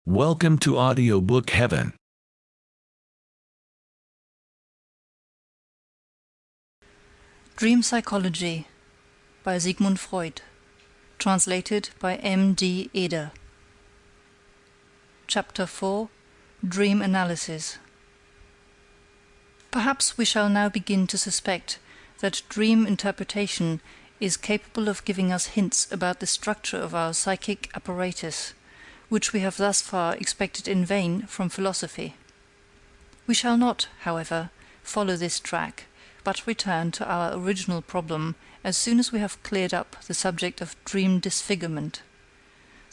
Welcome to Audiobook Heaven. Dream Psychology by Sigmund Freud. Translated by M.D. Eder. Chapter 4. Dream Analysis. Perhaps we shall now begin to suspect that dream interpretation is capable of giving us hints about the structure of our psychic apparatus, which we have thus far expected in vain from philosophy. We shall not, however, follow this track, but return to our original problem as soon as we have cleared up the subject of dream disfigurement.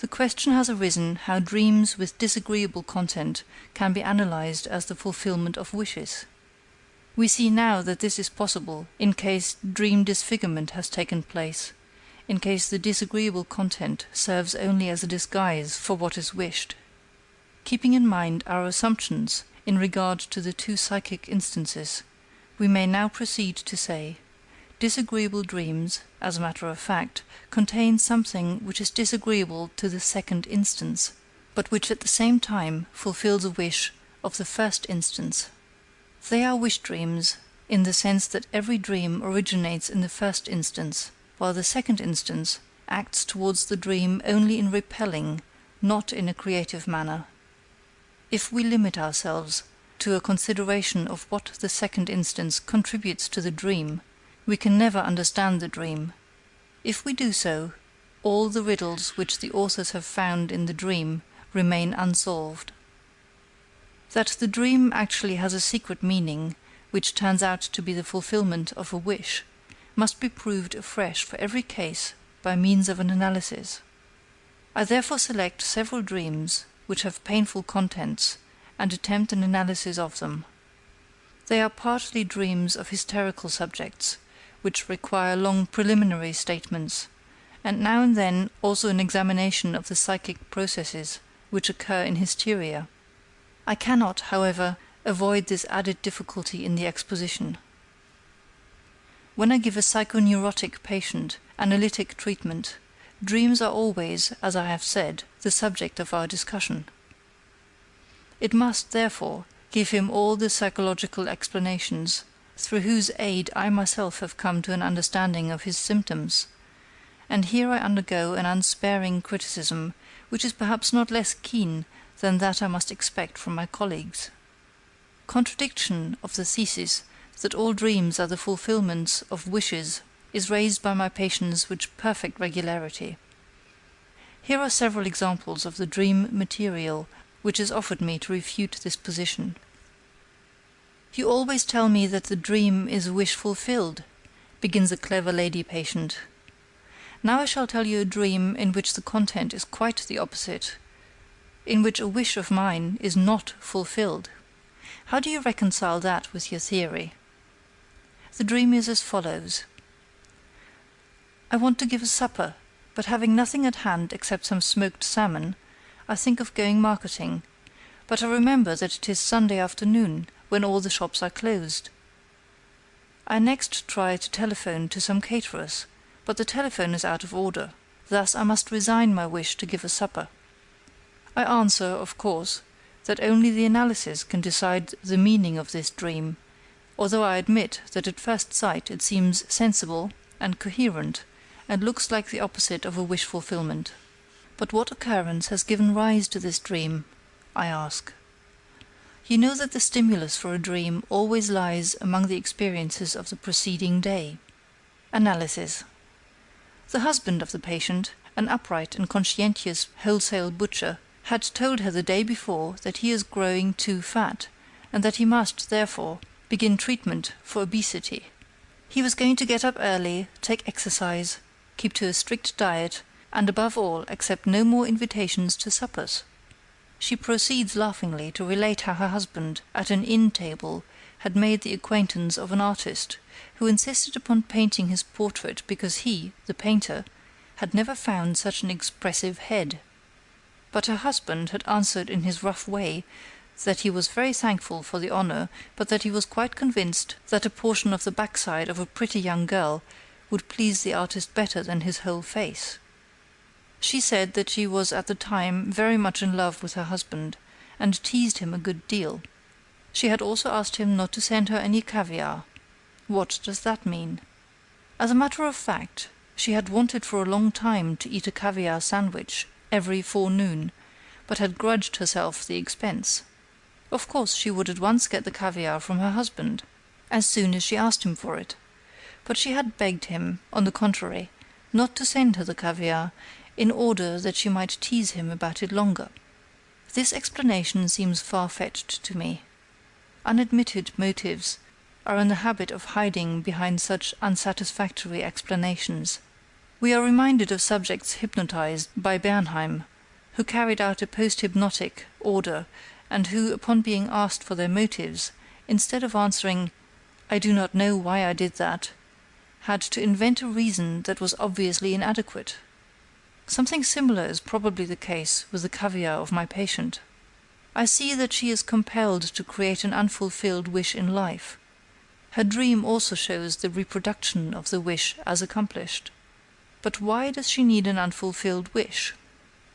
The question has arisen how dreams with disagreeable content can be analyzed as the fulfillment of wishes. We see now that this is possible in case dream disfigurement has taken place, in case the disagreeable content serves only as a disguise for what is wished. Keeping in mind our assumptions in regard to the two psychic instances, we may now proceed to say, disagreeable dreams, as a matter of fact, contain something which is disagreeable to the second instance, but which at the same time fulfills a wish of the first instance. They are wish dreams, in the sense that every dream originates in the first instance, while the second instance acts towards the dream only in repelling, not in a creative manner. If we limit ourselves to a consideration of what the second instance contributes to the dream, we can never understand the dream. If we do so, all the riddles which the authors have found in the dream remain unsolved. That the dream actually has a secret meaning, which turns out to be the fulfillment of a wish, must be proved afresh for every case by means of an analysis. I therefore select several dreams which have painful contents and attempt an analysis of them. They are partly dreams of hysterical subjects, which require long preliminary statements, and now and then also an examination of the psychic processes which occur in hysteria. I cannot, however, avoid this added difficulty in the exposition. When I give a psychoneurotic patient analytic treatment, dreams are always, as I have said, the subject of our discussion. It must, therefore, give him all the psychological explanations, through whose aid I myself have come to an understanding of his symptoms, and here I undergo an unsparing criticism, which is perhaps not less keen than that I must expect from my colleagues. Contradiction of the thesis that all dreams are the fulfillments of wishes is raised by my patients with perfect regularity. Here are several examples of the dream material which is offered me to refute this position. "You always tell me that the dream is a wish fulfilled," begins a clever lady patient. "Now I shall tell you a dream in which the content is quite the opposite, in which a wish of mine is not fulfilled. How do you reconcile that with your theory?" The dream is as follows. I want to give a supper, but having nothing at hand except some smoked salmon, I think of going marketing, but I remember that it is Sunday afternoon, when all the shops are closed. I next try to telephone to some caterers, but the telephone is out of order, thus I must resign my wish to give a supper. I answer, of course, that only the analysis can decide the meaning of this dream, although I admit that at first sight it seems sensible and coherent, and looks like the opposite of a wish fulfillment. But what occurrence has given rise to this dream? I ask. You know that the stimulus for a dream always lies among the experiences of the preceding day. Analysis. The husband of the patient, an upright and conscientious wholesale butcher, had told her the day before that he is growing too fat, and that he must, therefore, begin treatment for obesity. He was going to get up early, take exercise, keep to a strict diet, and above all accept no more invitations to suppers. She proceeds laughingly to relate how her husband, at an inn table, had made the acquaintance of an artist, who insisted upon painting his portrait because he, the painter, had never found such an expressive head. But her husband had answered in his rough way that he was very thankful for the honor, but that he was quite convinced that a portion of the backside of a pretty young girl would please the artist better than his whole face. She said that she was at the time very much in love with her husband, and teased him a good deal. She had also asked him not to send her any caviar. What does that mean? As a matter of fact, she had wanted for a long time to eat a caviar sandwich every forenoon, but had grudged herself the expense. Of course, she would at once get the caviar from her husband, as soon as she asked him for it. But she had begged him, on the contrary, not to send her the caviar, in order that she might tease him about it longer. This explanation seems far-fetched to me. Unadmitted motives are in the habit of hiding behind such unsatisfactory explanations. We are reminded of subjects hypnotized by Bernheim, who carried out a post-hypnotic order, and who, upon being asked for their motives, instead of answering, "I do not know why I did that," had to invent a reason that was obviously inadequate. Something similar is probably the case with the caviar of my patient. I see that she is compelled to create an unfulfilled wish in life. Her dream also shows the reproduction of the wish as accomplished. But why does she need an unfulfilled wish?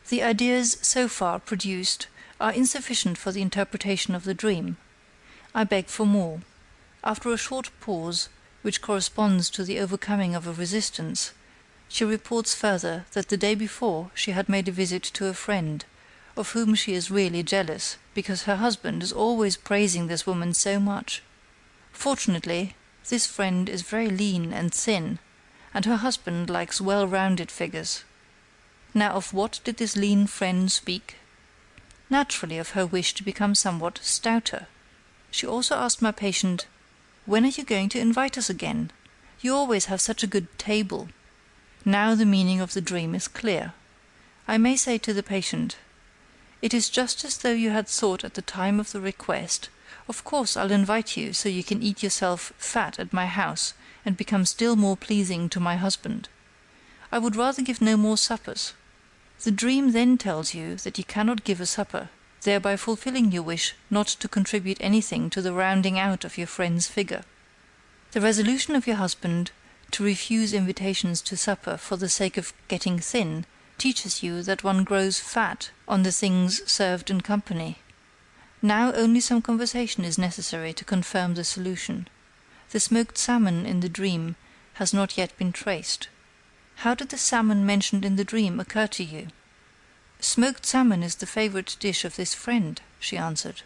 The ideas so far produced are insufficient for the interpretation of the dream. I beg for more. After a short pause, which corresponds to the overcoming of a resistance, she reports further that the day before she had made a visit to a friend, of whom she is really jealous, because her husband is always praising this woman so much. Fortunately, this friend is very lean and thin, and her husband likes well-rounded figures. Now of what did this lean friend speak? Naturally of her wish to become somewhat stouter. She also asked my patient, "When are you going to invite us again? You always have such a good table." Now the meaning of the dream is clear. I may say to the patient, "It is just as though you had thought at the time of the request, 'Of course I'll invite you so you can eat yourself fat at my house and become still more pleasing to my husband. I would rather give no more suppers.' The dream then tells you that you cannot give a supper, thereby fulfilling your wish not to contribute anything to the rounding out of your friend's figure. The resolution of your husband to refuse invitations to supper for the sake of getting thin teaches you that one grows fat on the things served in company. Now only some conversation is necessary to confirm the solution. The smoked salmon in the dream has not yet been traced. How did the salmon mentioned in the dream occur to you?" "Smoked salmon is the favorite dish of this friend," she answered.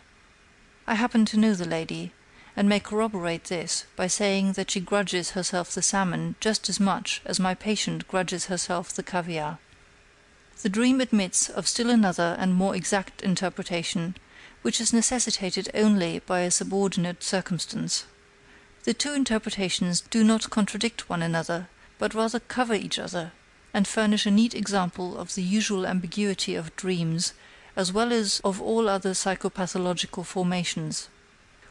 I happen to know the lady, and may corroborate this by saying that she grudges herself the salmon just as much as my patient grudges herself the caviar. The dream admits of still another and more exact interpretation, which is necessitated only by a subordinate circumstance. The two interpretations do not contradict one another, but rather cover each other, and furnish a neat example of the usual ambiguity of dreams, as well as of all other psychopathological formations.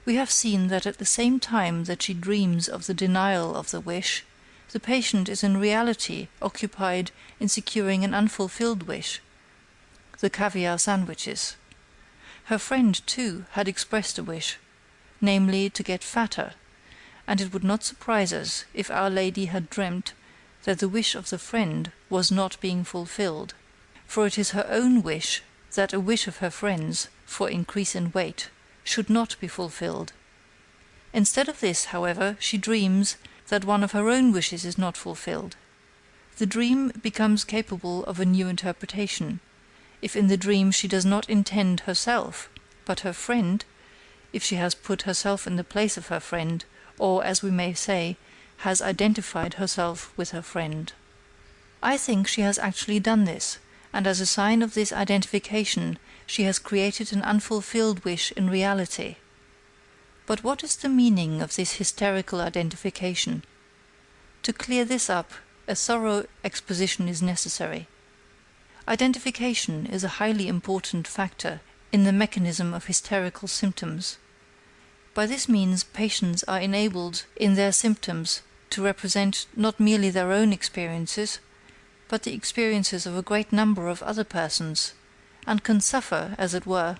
We have seen that at the same time that she dreams of the denial of the wish, the patient is in reality occupied in securing an unfulfilled wish, the caviar sandwiches. Her friend, too, had expressed a wish, namely to get fatter, and it would not surprise us if Our Lady had dreamt that the wish of the friend was not being fulfilled, for it is her own wish that a wish of her friend's, for increase in weight, should not be fulfilled. Instead of this, however, she dreams that one of her own wishes is not fulfilled. The dream becomes capable of a new interpretation, if in the dream she does not intend herself, but her friend, if she has put herself in the place of her friend, or, as we may say, has identified herself with her friend. I think she has actually done this, and as a sign of this identification she has created an unfulfilled wish in reality. But what is the meaning of this hysterical identification? To clear this up, a thorough exposition is necessary. Identification is a highly important factor in the mechanism of hysterical symptoms. By this means patients are enabled in their symptoms to represent not merely their own experiences, but the experiences of a great number of other persons, and can suffer, as it were,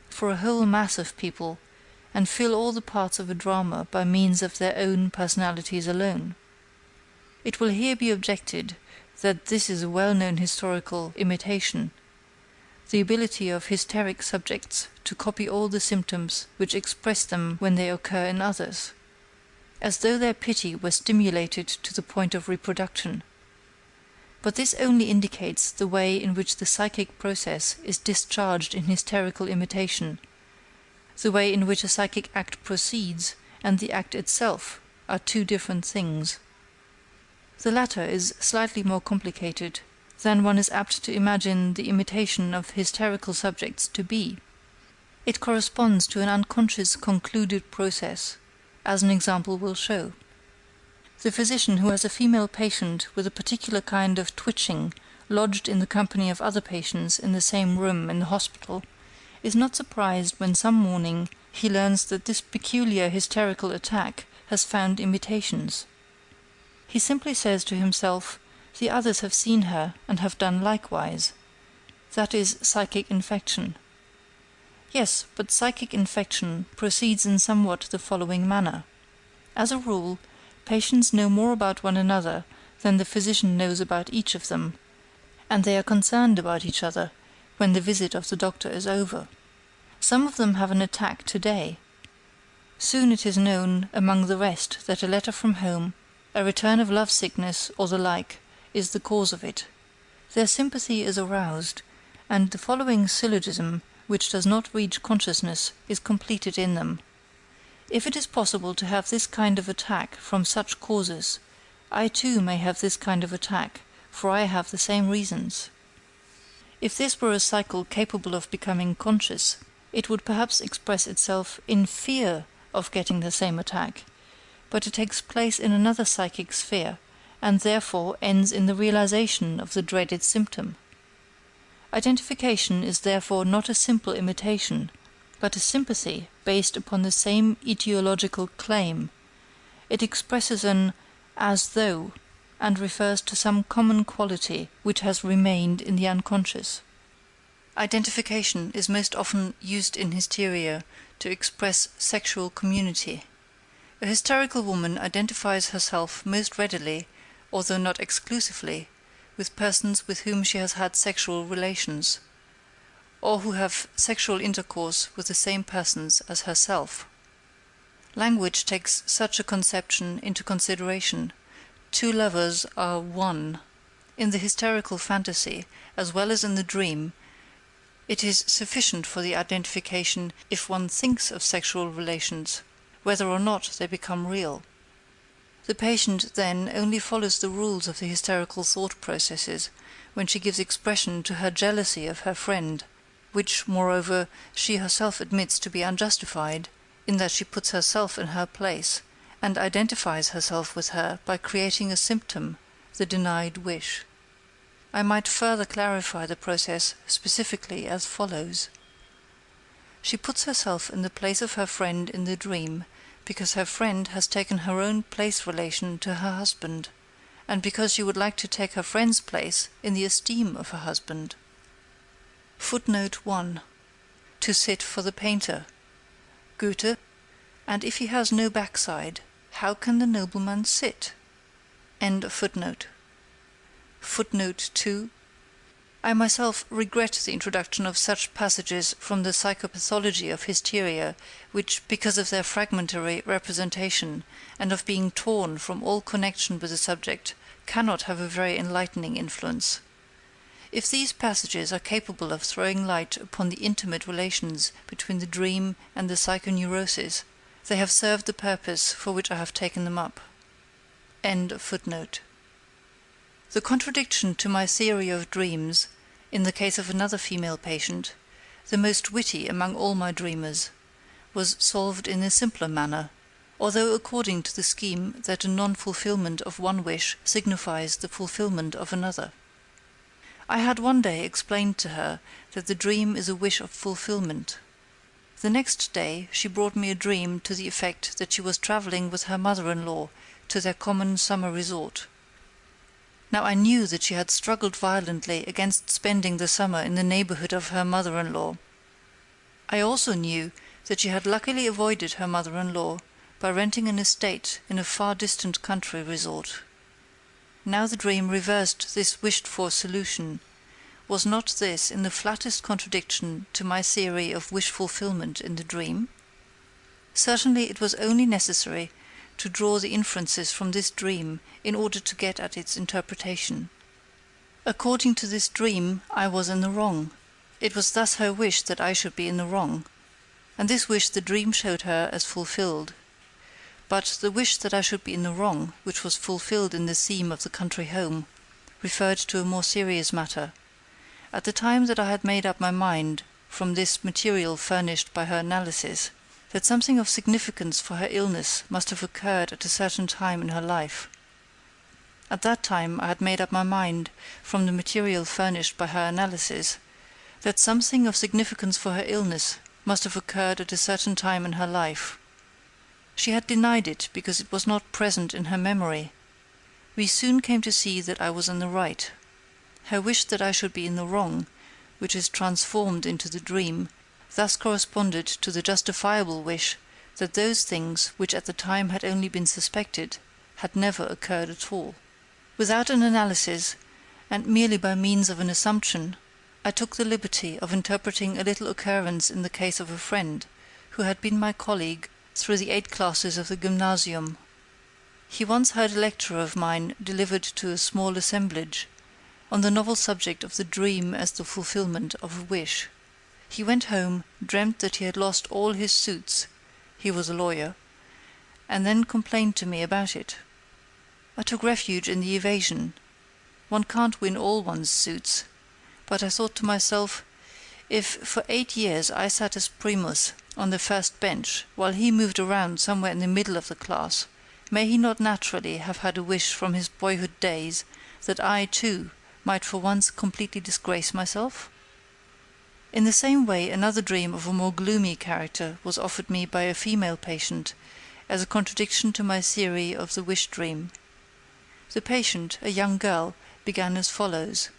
for a whole mass of people, and fill all the parts of a drama by means of their own personalities alone. It will here be objected that this is a well-known historical imitation, the ability of hysteric subjects to copy all the symptoms which express them when they occur in others, as though their pity were stimulated to the point of reproduction. But this only indicates the way in which the psychic process is discharged in hysterical imitation. The way in which a psychic act proceeds and the act itself are two different things. The latter is slightly more complicated than one is apt to imagine the imitation of hysterical subjects to be. It corresponds to an unconscious concluded process, as an example will show. The physician who has a female patient with a particular kind of twitching lodged in the company of other patients in the same room in the hospital is not surprised when some morning he learns that this peculiar hysterical attack has found imitations. He simply says to himself, "The others have seen her and have done likewise." That is psychic infection. Yes, but psychic infection proceeds in somewhat the following manner. As a rule, patients know more about one another than the physician knows about each of them, and they are concerned about each other when the visit of the doctor is over. Some of them have an attack today. Soon it is known among the rest that a letter from home, a return of love-sickness or the like, is the cause of it. Their sympathy is aroused, and the following syllogism, which does not reach consciousness, is completed in them. If it is possible to have this kind of attack from such causes, I too may have this kind of attack, for I have the same reasons. If this were a cycle capable of becoming conscious, it would perhaps express itself in fear of getting the same attack, but it takes place in another psychic sphere, and therefore ends in the realization of the dreaded symptom. Identification is therefore not a simple imitation, but a sympathy based upon the same etiological claim. It expresses an as though, and refers to some common quality which has remained in the unconscious. Identification is most often used in hysteria to express sexual community. A hysterical woman identifies herself most readily, although not exclusively, with persons with whom she has had sexual relations, or who have sexual intercourse with the same persons as herself. Language takes such a conception into consideration. Two lovers are one. In the hysterical fantasy, as well as in the dream, it is sufficient for the identification if one thinks of sexual relations, whether or not they become real. The patient, then, only follows the rules of the hysterical thought processes when she gives expression to her jealousy of her friend, which, moreover, she herself admits to be unjustified, in that she puts herself in her place, and identifies herself with her by creating a symptom, the denied wish. I might further clarify the process specifically as follows. She puts herself in the place of her friend in the dream, because her friend has taken her own place relation to her husband, and because she would like to take her friend's place in the esteem of her husband. Footnote 1. To sit for the painter. Goethe. And if he has no backside, how can the nobleman sit? End of footnote. Footnote 2. I myself regret the introduction of such passages from the psychopathology of hysteria, which, because of their fragmentary representation, and of being torn from all connection with the subject, cannot have a very enlightening influence. If these passages are capable of throwing light upon the intimate relations between the dream and the psychoneurosis, they have served the purpose for which I have taken them up. End of footnote. The contradiction to my theory of dreams, in the case of another female patient, the most witty among all my dreamers, was solved in a simpler manner, although according to the scheme that a non-fulfillment of one wish signifies the fulfillment of another. I had one day explained to her that the dream is a wish of fulfillment. The next day she brought me a dream to the effect that she was travelling with her mother-in-law to their common summer resort. Now I knew that she had struggled violently against spending the summer in the neighbourhood of her mother-in-law. I also knew that she had luckily avoided her mother-in-law by renting an estate in a far distant country resort. now the dream reversed this wished-for solution. Was not this in the flattest contradiction to my theory of wish-fulfillment in the dream? Certainly it was only necessary to draw the inferences from this dream in order to get at its interpretation. According to this dream, I was in the wrong. It was thus her wish that I should be in the wrong, and this wish the dream showed her as fulfilled. But the wish that I should be in the wrong, which was fulfilled in the theme of the country home, referred to a more serious matter. At the time that I had made up my mind, from this material furnished by her analysis, that something of significance for her illness must have occurred at a certain time in her life. At that time I had made up my mind, from the material furnished by her analysis, that something of significance for her illness must have occurred at a certain time in her life. She had denied it because it was not present in her memory. We soon came to see that I was in the right. Her wish that I should be in the wrong, which is transformed into the dream, thus corresponded to the justifiable wish that those things which at the time had only been suspected had never occurred at all. Without an analysis, and merely by means of an assumption, I took the liberty of interpreting a little occurrence in the case of a friend, who had been my colleague through the 8 classes of the gymnasium. He once heard a lecture of mine delivered to a small assemblage, on the novel subject of the dream as the fulfillment of a wish. He went home, dreamt that he had lost all his suits (he was a lawyer), and then complained to me about it. I took refuge in the evasion. One can't win all one's suits, but I thought to myself, if for 8 years I sat as primus on the first bench, while he moved around somewhere in the middle of the class, may he not naturally have had a wish from his boyhood days that I, too, might for once completely disgrace myself? In the same way another dream of a more gloomy character was offered me by a female patient, as a contradiction to my theory of the wish dream. The patient, a young girl, began as follows.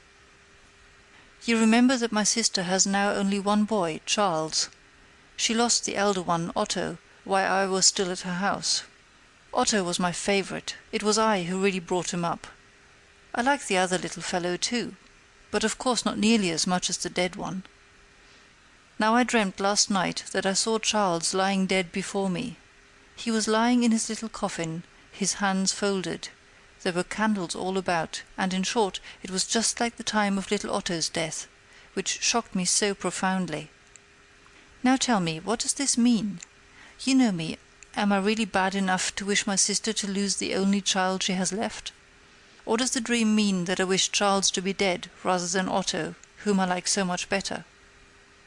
You remember that my sister has now only one boy, Charles. She lost the elder one, Otto, while I was still at her house. Otto was my favorite. It was I who really brought him up. I like the other little fellow too, but of course not nearly as much as the dead one. Now I dreamt last night that I saw Charles lying dead before me. He was lying in his little coffin, his hands folded. There were candles all about, and in short, it was just like the time of little Otto's death, which shocked me so profoundly. Now tell me, what does this mean? You know me, am I really bad enough to wish my sister to lose the only child she has left? Or does the dream mean that I wish Charles to be dead rather than Otto, whom I like so much better?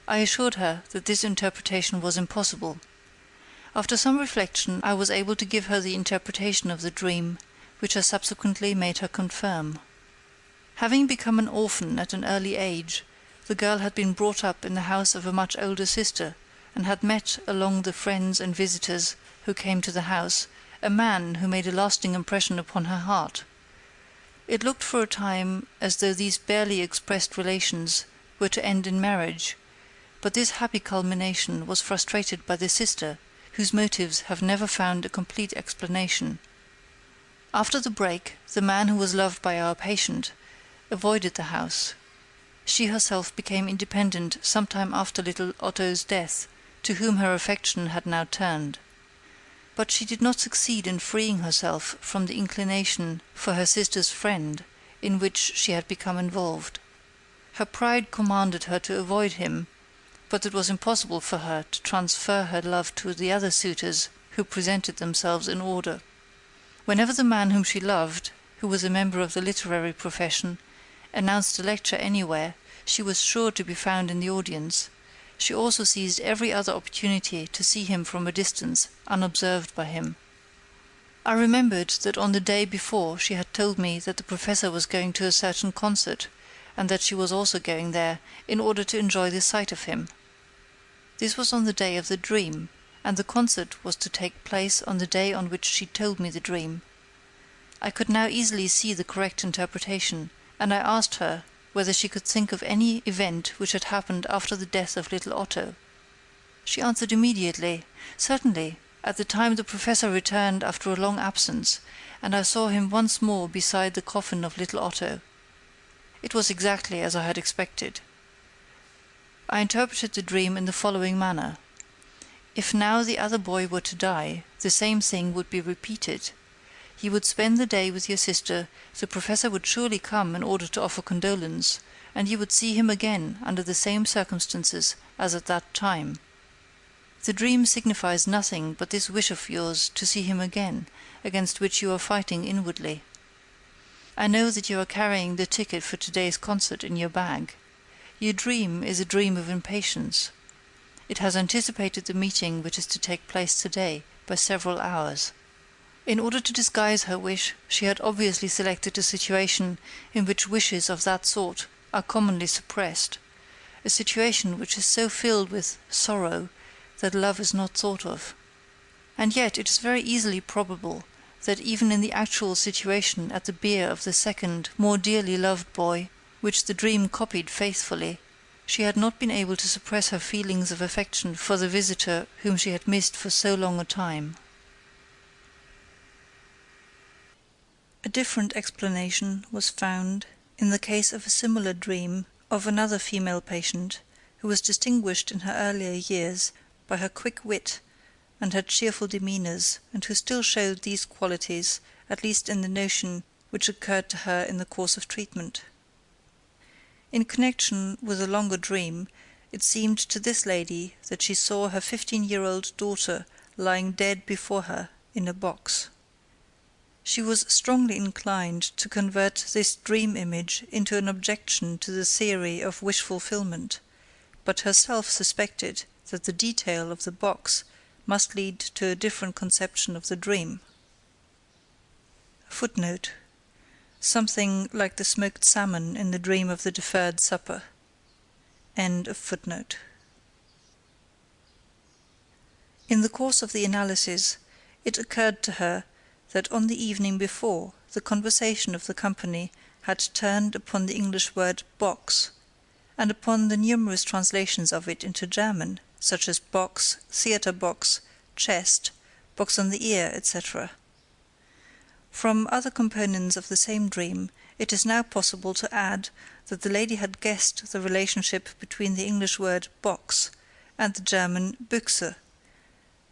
I assured her that this interpretation was impossible. After some reflection I was able to give her the interpretation of the dream, which I subsequently made her confirm. Having become an orphan at an early age, the girl had been brought up in the house of a much older sister, and had met, among the friends and visitors who came to the house, a man who made a lasting impression upon her heart. It looked for a time as though these barely expressed relations were to end in marriage, but this happy culmination was frustrated by the sister, whose motives have never found a complete explanation. After the break, the man who was loved by our patient avoided the house. She herself became independent some time after little Otto's death, to whom her affection had now turned. But she did not succeed in freeing herself from the inclination for her sister's friend, in which she had become involved. Her pride commanded her to avoid him, but it was impossible for her to transfer her love to the other suitors who presented themselves in order. Whenever the man whom she loved, who was a member of the literary profession, announced a lecture anywhere, she was sure to be found in the audience. She also seized every other opportunity to see him from a distance, unobserved by him. I remembered that on the day before she had told me that the professor was going to a certain concert, and that she was also going there, in order to enjoy the sight of him. This was on the day of the dream, and the concert was to take place on the day on which she told me the dream. I could now easily see the correct interpretation, and I asked her whether she could think of any event which had happened after the death of little Otto. She answered immediately, certainly, at the time the professor returned after a long absence, and I saw him once more beside the coffin of little Otto. It was exactly as I had expected. I interpreted the dream in the following manner. If now the other boy were to die, the same thing would be repeated. He would spend the day with your sister, the professor would surely come in order to offer condolence, and you would see him again under the same circumstances as at that time. The dream signifies nothing but this wish of yours to see him again, against which you are fighting inwardly. I know that you are carrying the ticket for today's concert in your bag. Your dream is a dream of impatience. It has anticipated the meeting which is to take place today by several hours. In order to disguise her wish, she had obviously selected a situation in which wishes of that sort are commonly suppressed, a situation which is so filled with sorrow that love is not thought of. And yet it is very easily probable that even in the actual situation at the bier of the second, more dearly loved boy, which the dream copied faithfully, she had not been able to suppress her feelings of affection for the visitor whom she had missed for so long a time. A different explanation was found in the case of a similar dream of another female patient who was distinguished in her earlier years by her quick wit and her cheerful demeanours, and who still showed these qualities, at least in the notion which occurred to her in the course of treatment. In connection with a longer dream, it seemed to this lady that she saw her 15-year-old daughter lying dead before her in a box. She was strongly inclined to convert this dream image into an objection to the theory of wish fulfillment, but herself suspected that the detail of the box must lead to a different conception of the dream. Footnote: something like the smoked salmon in the dream of the deferred supper. End of footnote. In the course of the analysis, it occurred to her that on the evening before, the conversation of the company had turned upon the English word box, and upon the numerous translations of it into German, such as box, theatre box, chest, box on the ear, etc. From other components of the same dream, it is now possible to add that the lady had guessed the relationship between the English word box and the German Büchse,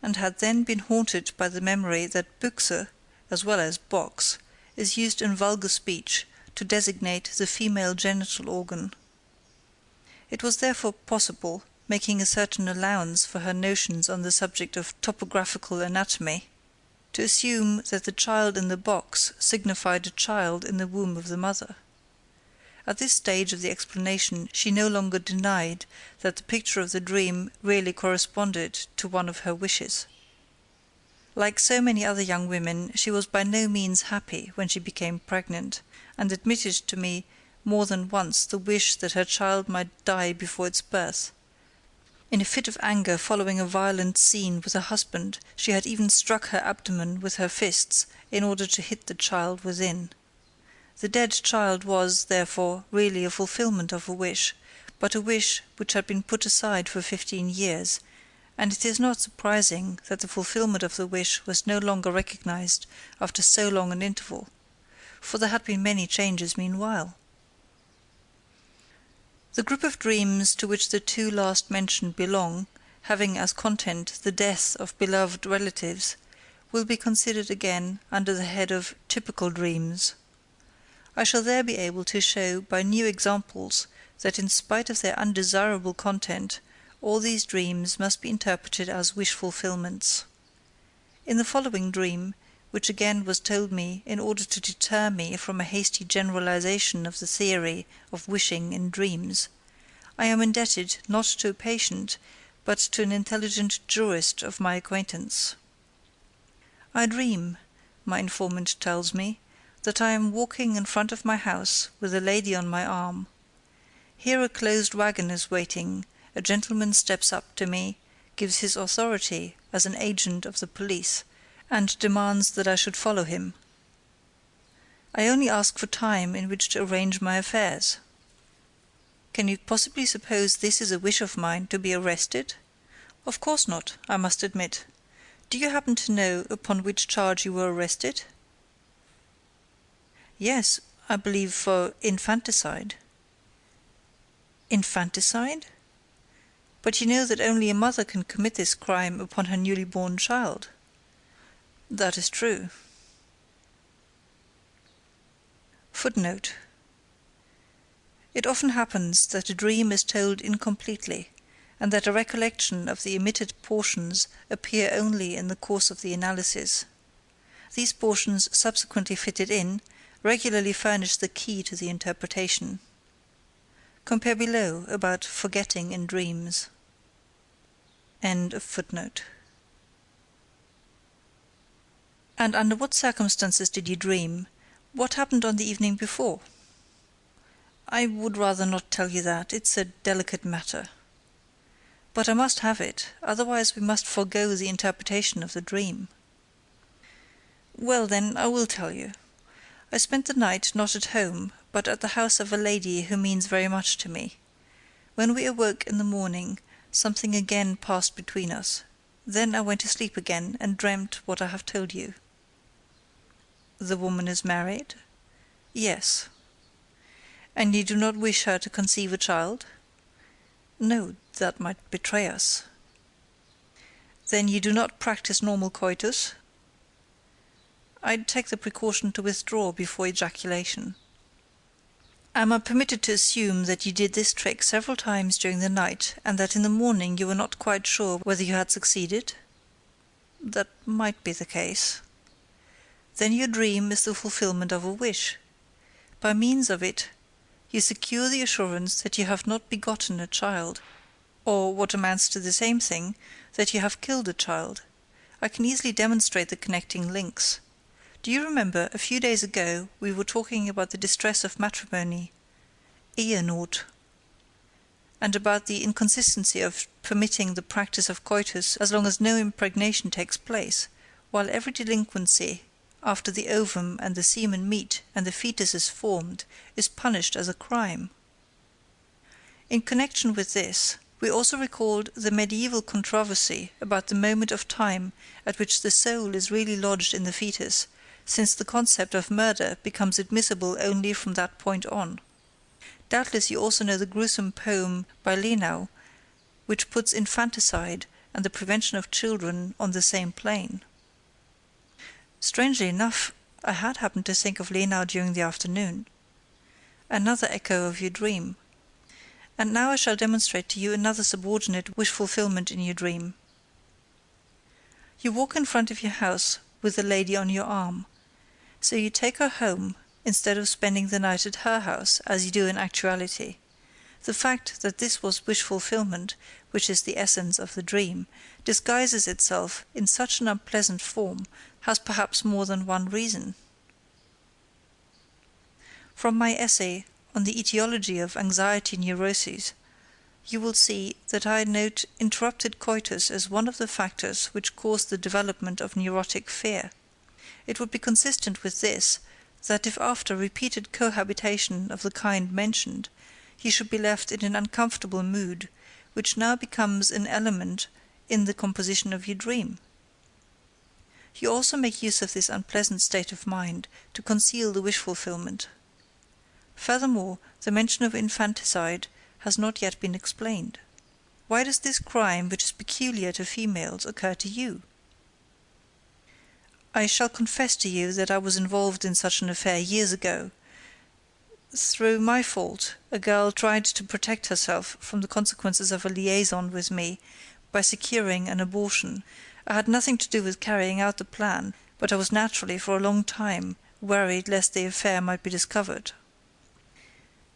and had then been haunted by the memory that Büchse, as well as box, is used in vulgar speech to designate the female genital organ. It was therefore possible, making a certain allowance for her notions on the subject of topographical anatomy, to assume that the child in the box signified a child in the womb of the mother. At this stage of the explanation she no longer denied that the picture of the dream really corresponded to one of her wishes. Like so many other young women, she was by no means happy when she became pregnant, and admitted to me more than once the wish that her child might die before its birth. In a fit of anger following a violent scene with her husband, she had even struck her abdomen with her fists in order to hit the child within. The dead child was, therefore, really a fulfillment of a wish, but a wish which had been put aside for 15 years, and it is not surprising that the fulfillment of the wish was no longer recognized after so long an interval, for there had been many changes meanwhile. The group of dreams to which the two last mentioned belong, having as content the death of beloved relatives, will be considered again under the head of typical dreams. I shall there be able to show by new examples that in spite of their undesirable content, all these dreams must be interpreted as wish fulfillments. In the following dream, which again was told me in order to deter me from a hasty generalization of the theory of wishing in dreams, I am indebted not to a patient, but to an intelligent jurist of my acquaintance. I dream, my informant tells me, that I am walking in front of my house with a lady on my arm. Here a closed wagon is waiting, a gentleman steps up to me, gives his authority as an agent of the police, and demands that I should follow him. I only ask for time in which to arrange my affairs. Can you possibly suppose this is a wish of mine to be arrested? Of course not, I must admit. Do you happen to know upon which charge you were arrested? Yes, I believe for infanticide. Infanticide? But you know that only a mother can commit this crime upon her newly born child. That is true. Footnote. It often happens that a dream is told incompletely, and that a recollection of the omitted portions appear only in the course of the analysis. These portions subsequently fitted in regularly furnish the key to the interpretation. Compare below about forgetting in dreams. End of footnote. And under what circumstances did you dream? What happened on the evening before? I would rather not tell you that, it's a delicate matter. But I must have it, otherwise we must forego the interpretation of the dream. Well then, I will tell you. I spent the night not at home, but at the house of a lady who means very much to me. When we awoke in the morning, something again passed between us. Then I went to sleep again and dreamt what I have told you. The woman is married? Yes. And you do not wish her to conceive a child? No, that might betray us. Then you do not practice normal coitus? I'd take the precaution to withdraw before ejaculation. Am I permitted to assume that you did this trick several times during the night, and that in the morning you were not quite sure whether you had succeeded? That might be the case. Then your dream is the fulfillment of a wish. By means of it, you secure the assurance that you have not begotten a child, or, what amounts to the same thing, that you have killed a child. I can easily demonstrate the connecting links. Do you remember, a few days ago, we were talking about the distress of matrimony, Ehenot, and about the inconsistency of permitting the practice of coitus as long as no impregnation takes place, while every delinquency, after the ovum and the semen meet and the fetus is formed, is punished as a crime? In connection with this, we also recalled the medieval controversy about the moment of time at which the soul is really lodged in the fetus, since the concept of murder becomes admissible only from that point on. Doubtless you also know the gruesome poem by Lenau, which puts infanticide and the prevention of children on the same plane. Strangely enough, I had happened to think of Lenau during the afternoon. Another echo of your dream. And now I shall demonstrate to you another subordinate wish-fulfillment in your dream. You walk in front of your house with the lady on your arm. So you take her home, instead of spending the night at her house, as you do in actuality. The fact that this was wish-fulfillment, which is the essence of the dream, disguises itself in such an unpleasant form, has perhaps more than one reason. From my essay on the etiology of anxiety neuroses, you will see that I note interrupted coitus as one of the factors which cause the development of neurotic fear. It would be consistent with this that if after repeated cohabitation of the kind mentioned, he should be left in an uncomfortable mood, which now becomes an element in the composition of your dream. You also make use of this unpleasant state of mind to conceal the wish-fulfillment. Furthermore, the mention of infanticide has not yet been explained. Why does this crime, which is peculiar to females, occur to you? I shall confess to you that I was involved in such an affair years ago. Through my fault, a girl tried to protect herself from the consequences of a liaison with me by securing an abortion. I had nothing to do with carrying out the plan, but I was naturally for a long time worried lest the affair might be discovered.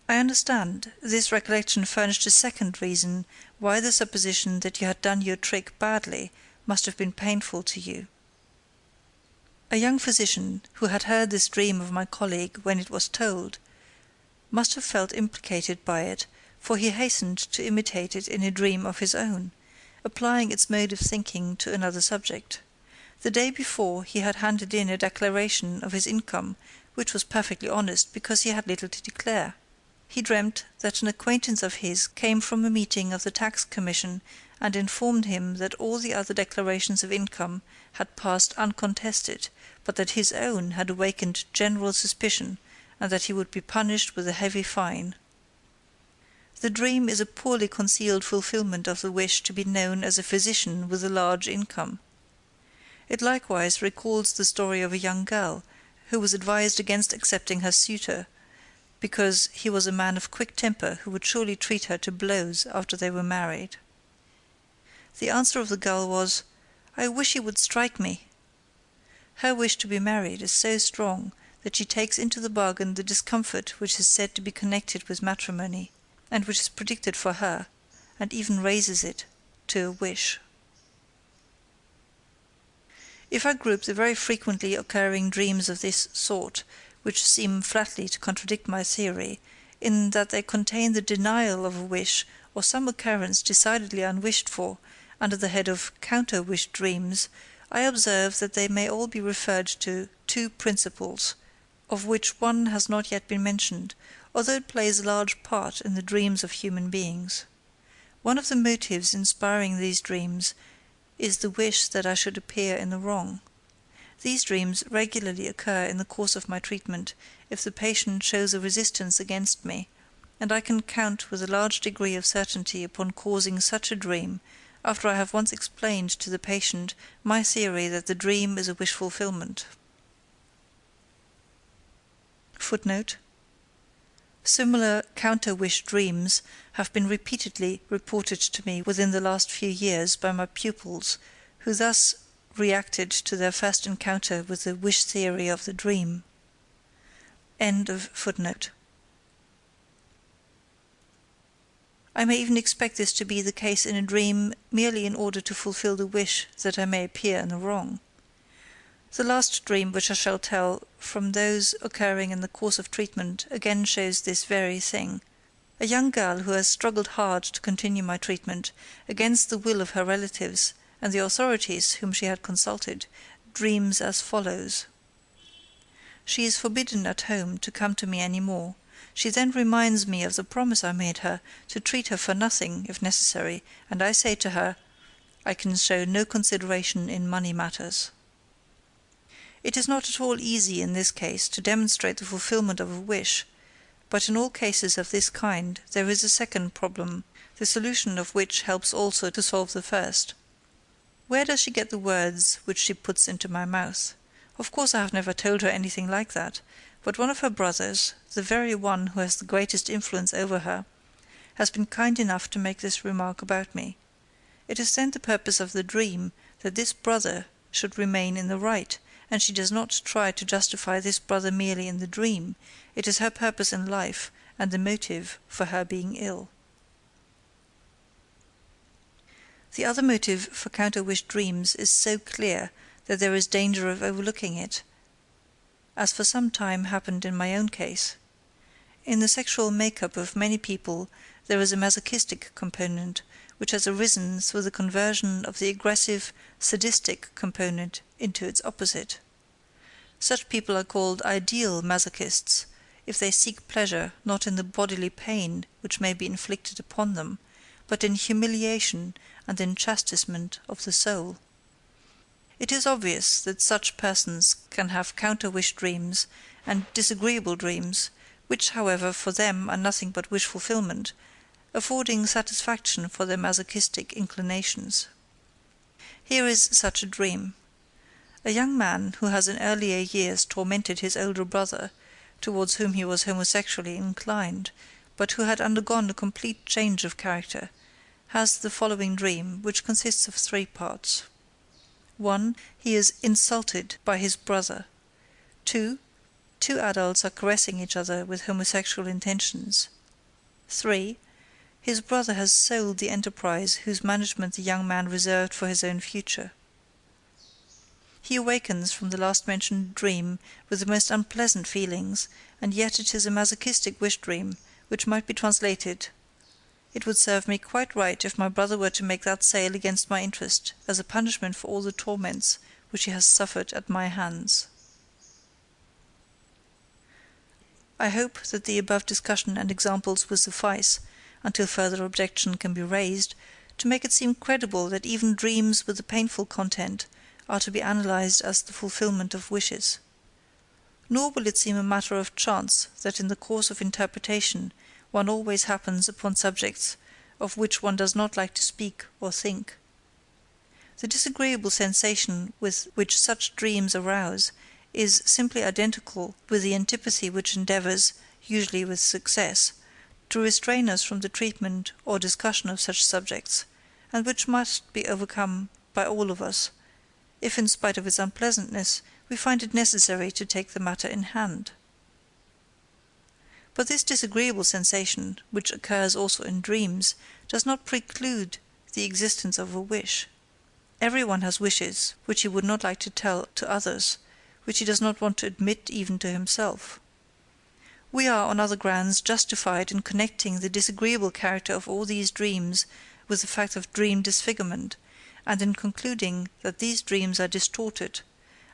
I understand this recollection furnished a second reason why the supposition that you had done your trick badly must have been painful to you. A young physician, who had heard this dream of my colleague when it was told, must have felt implicated by it, for he hastened to imitate it in a dream of his own, applying its mode of thinking to another subject. The day before he had handed in a declaration of his income, which was perfectly honest because he had little to declare. He dreamt that an acquaintance of his came from a meeting of the tax commission and informed him that all the other declarations of income had passed uncontested, but that his own had awakened general suspicion, and that he would be punished with a heavy fine. The dream is a poorly concealed fulfillment of the wish to be known as a physician with a large income. It likewise recalls the story of a young girl who was advised against accepting her suitor because he was a man of quick temper who would surely treat her to blows after they were married. The answer of the girl was, "I wish he would strike me." Her wish to be married is so strong that she takes into the bargain the discomfort which is said to be connected with matrimony, and which is predicted for her, and even raises it to a wish. If I group the very frequently occurring dreams of this sort, which seem flatly to contradict my theory, in that they contain the denial of a wish or some occurrence decidedly unwished for, under the head of counter-wish dreams, I observe that they may all be referred to two principles, of which one has not yet been mentioned, although it plays a large part in the dreams of human beings. One of the motives inspiring these dreams is the wish that I should appear in the wrong. These dreams regularly occur in the course of my treatment if the patient shows a resistance against me, and I can count with a large degree of certainty upon causing such a dream after I have once explained to the patient my theory that the dream is a wish fulfillment. Footnote: similar counter-wish dreams have been repeatedly reported to me within the last few years by my pupils, who thus reacted to their first encounter with the wish theory of the dream. End of footnote. I may even expect this to be the case in a dream merely in order to fulfill the wish that I may appear in the wrong. The last dream which I shall tell from those occurring in the course of treatment again shows this very thing. A young girl who has struggled hard to continue my treatment, against the will of her relatives and the authorities whom she had consulted, dreams as follows. She is forbidden at home to come to me any more. She then reminds me of the promise I made her to treat her for nothing, if necessary, and I say to her, "I can show no consideration in money matters." It is not at all easy in this case to demonstrate the fulfillment of a wish, but in all cases of this kind there is a second problem, the solution of which helps also to solve the first. Where does she get the words which she puts into my mouth? Of course I have never told her anything like that, but one of her brothers, the very one who has the greatest influence over her, has been kind enough to make this remark about me. It is then the purpose of the dream that this brother should remain in the right, and she does not try to justify this brother merely in the dream. It is her purpose in life and the motive for her being ill. The other motive for counter-wish dreams is so clear that there is danger of overlooking it, as for some time happened in my own case. In the sexual make-up of many people there is a masochistic component, which has arisen through the conversion of the aggressive, sadistic component into its opposite. Such people are called ideal masochists if they seek pleasure not in the bodily pain which may be inflicted upon them, but in humiliation and in chastisement of the soul. It is obvious that such persons can have counter-wish dreams and disagreeable dreams, which, however, for them are nothing but wish fulfillment, affording satisfaction for their masochistic inclinations. Here is such a dream. A young man who has in earlier years tormented his older brother, towards whom he was homosexually inclined, but who had undergone a complete change of character, has the following dream, which consists of 3 parts. 1. He is insulted by his brother. 2. 2 adults are caressing each other with homosexual intentions. 3. His brother has sold the enterprise whose management the young man reserved for his own future. He awakens from the last-mentioned dream with the most unpleasant feelings, and yet it is a masochistic wish-dream, which might be translated: "It would serve me quite right if my brother were to make that sale against my interest, as a punishment for all the torments which he has suffered at my hands." I hope that the above discussion and examples will suffice, until further objection can be raised, to make it seem credible that even dreams with a painful content are to be analyzed as the fulfillment of wishes. Nor will it seem a matter of chance that in the course of interpretation one always happens upon subjects of which one does not like to speak or think. The disagreeable sensation with which such dreams arouse is simply identical with the antipathy which endeavours, usually with success, to restrain us from the treatment or discussion of such subjects, and which must be overcome by all of us, if in spite of its unpleasantness we find it necessary to take the matter in hand. But this disagreeable sensation, which occurs also in dreams, does not preclude the existence of a wish. Everyone has wishes which he would not like to tell to others, which he does not want to admit even to himself. We are, on other grounds, justified in connecting the disagreeable character of all these dreams with the fact of dream disfigurement, and in concluding that these dreams are distorted,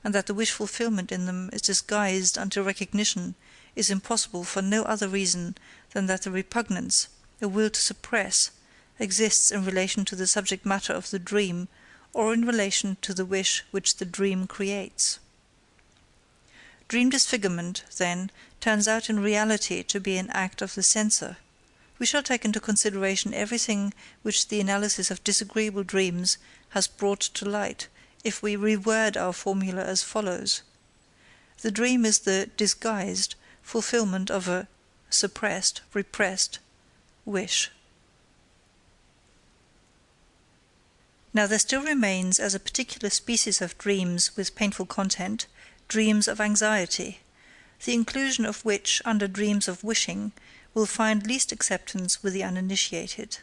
and that the wish fulfillment in them is disguised until recognition is impossible for no other reason than that the repugnance, a will to suppress, exists in relation to the subject matter of the dream, or in relation to the wish which the dream creates. Dream disfigurement, then, turns out in reality to be an act of the censor. We shall take into consideration everything which the analysis of disagreeable dreams has brought to light, if we reword our formula as follows. The dream is the disguised fulfillment of a suppressed, repressed wish. Now there still remains as a particular species of dreams with painful content, dreams of anxiety, the inclusion of which under dreams of wishing will find least acceptance with the uninitiated.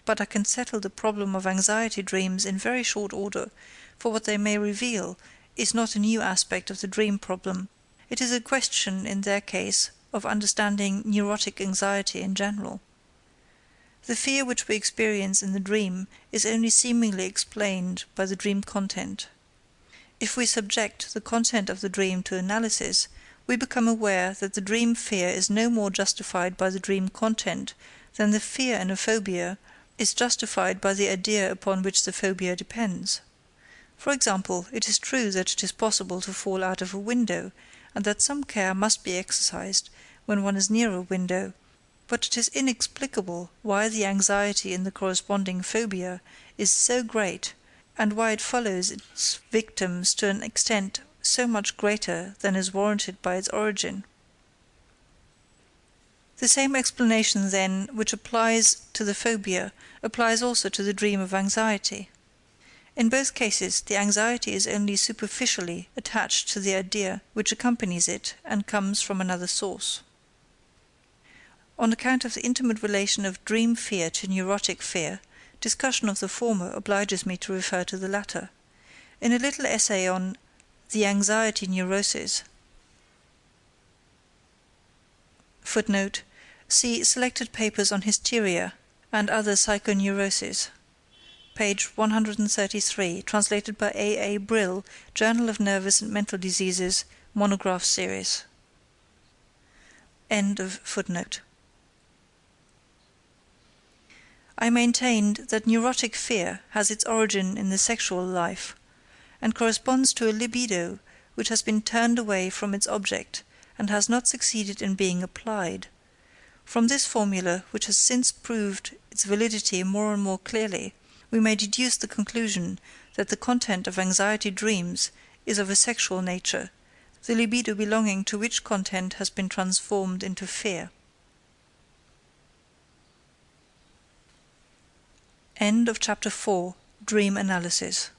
But I can settle the problem of anxiety dreams in very short order, for what they may reveal is not a new aspect of the dream problem. It is a question, in their case, of understanding neurotic anxiety in general. The fear which we experience in the dream is only seemingly explained by the dream content. If we subject the content of the dream to analysis, we become aware that the dream fear is no more justified by the dream content than the fear in a phobia is justified by the idea upon which the phobia depends. For example, it is true that it is possible to fall out of a window, and that some care must be exercised when one is near a window, but it is inexplicable why the anxiety in the corresponding phobia is so great, and why it follows its victims to an extent so much greater than is warranted by its origin. The same explanation, then, which applies to the phobia, applies also to the dream of anxiety. In both cases, the anxiety is only superficially attached to the idea which accompanies it and comes from another source. On account of the intimate relation of dream fear to neurotic fear, discussion of the former obliges me to refer to the latter. In a little essay on the anxiety neurosis, footnote, see selected papers on hysteria and other psychoneuroses, page 133, translated by A. A. Brill, Journal of Nervous and Mental Diseases, monograph series. End of footnote. I maintained that neurotic fear has its origin in the sexual life, and corresponds to a libido which has been turned away from its object and has not succeeded in being applied. From this formula, which has since proved its validity more and more clearly, we may deduce the conclusion that the content of anxiety dreams is of a sexual nature, the libido belonging to which content has been transformed into fear. End of chapter 4. Dream Analysis.